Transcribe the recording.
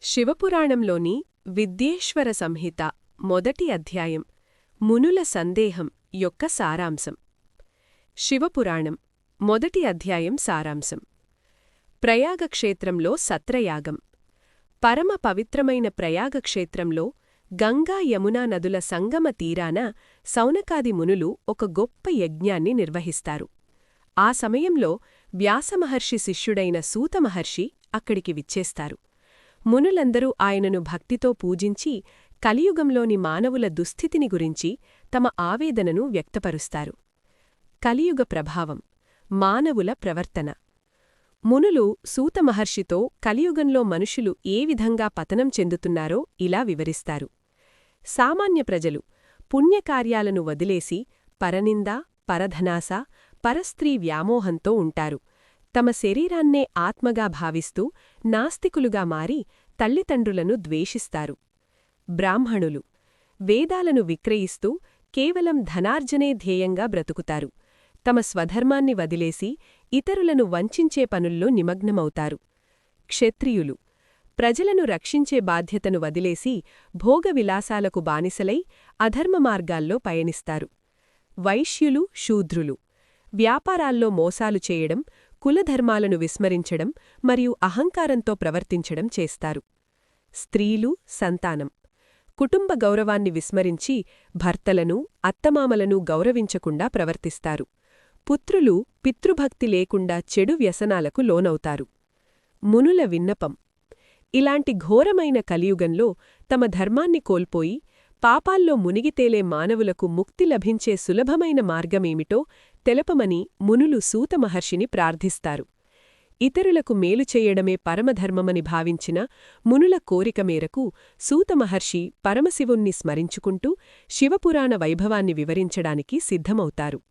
శివపురాణంలోని విద్యేశ్వర సంహిత మొదటి అధ్యాయం మునుల సందేహం యొక్క సారాంశం. శివపురాణం మొదటి అధ్యాయం సారాంశం. ప్రయాగక్షేత్రంలో సత్రయాగం. పరమ పవిత్రమైన ప్రయాగక్షేత్రంలో గంగా యమునా నదుల సంగమ తీరాన సౌనకాది మునులు ఒక గొప్ప యజ్ఞాన్ని నిర్వహిస్తారు. ఆ సమయంలో వ్యాసమహర్షి శిష్యుడైన సూతమహర్షి అక్కడికి విచ్చేస్తారు. మునులందరూ ఆయనను భక్తితో పూజించి కలియుగంలోని మానవుల దుస్థితిని గురించి తమ ఆవేదనను వ్యక్తపరుస్తారు. కలియుగ ప్రభావం, మానవుల ప్రవర్తన. మునులు సూతమహర్షితో కలియుగంలో మనుషులు ఏ విధంగా పతనం చెందుతున్నారో ఇలా వివరిస్తారు. సామాన్య ప్రజలు పుణ్యకార్యాలను వదిలేసి పరనింద, పరధనాస, పరస్త్రీ వ్యామోహంతో ఉంటారు. తమ శరీరాన్నే ఆత్మగా భావిస్తూ నాస్తికులుగా మారి తల్లిదండ్రులను ద్వేషిస్తారు. బ్రాహ్మణులు వేదాలను విక్రయిస్తూ కేవలం ధనార్జనే ధ్యేయంగా బ్రతుకుతారు. తమ స్వధర్మాన్ని వదిలేసి ఇతరులను వంచించే పనుల్లో నిమగ్నమవుతారు. క్షత్రియులు ప్రజలను రక్షించే బాధ్యతను వదిలేసి భోగవిలాసాలకు బానిసలై అధర్మ మార్గాల్లో పయనిస్తారు. వైశ్యులు, శూద్రులు వ్యాపారాల్లో మోసాలు చేయడం, కులధర్మాలను విస్మరించడం మరియు అహంకారంతో ప్రవర్తించడం చేస్తారు. స్త్రీలు, సంతానం కుటుంబ గౌరవాన్ని విస్మరించి భర్తలను, అత్తమామలను గౌరవించకుండా ప్రవర్తిస్తారు. పుత్రులు పితృభక్తి లేకుండా చెడు వ్యసనాలకు లోనవుతారు. మునుల విన్నపం. ఇలాంటి ఘోరమైన కలియుగంలో తమ ధర్మాన్ని కోల్పోయి పాపాల్లో మునిగితేలే మానవులకు ముక్తి లభించే సులభమైన మార్గమేమిటో తెలపమని మునులు సూతమహర్షిని ప్రార్థిస్తారు. ఇతరులకు మేలు చేయడమే పరమధర్మమని భావించిన మునుల కోరిక మేరకు సూతమహర్షి పరమశివుణ్ణి స్మరించుకుంటూ శివపురాణ వైభవాన్ని వివరించడానికి సిద్ధమవుతారు.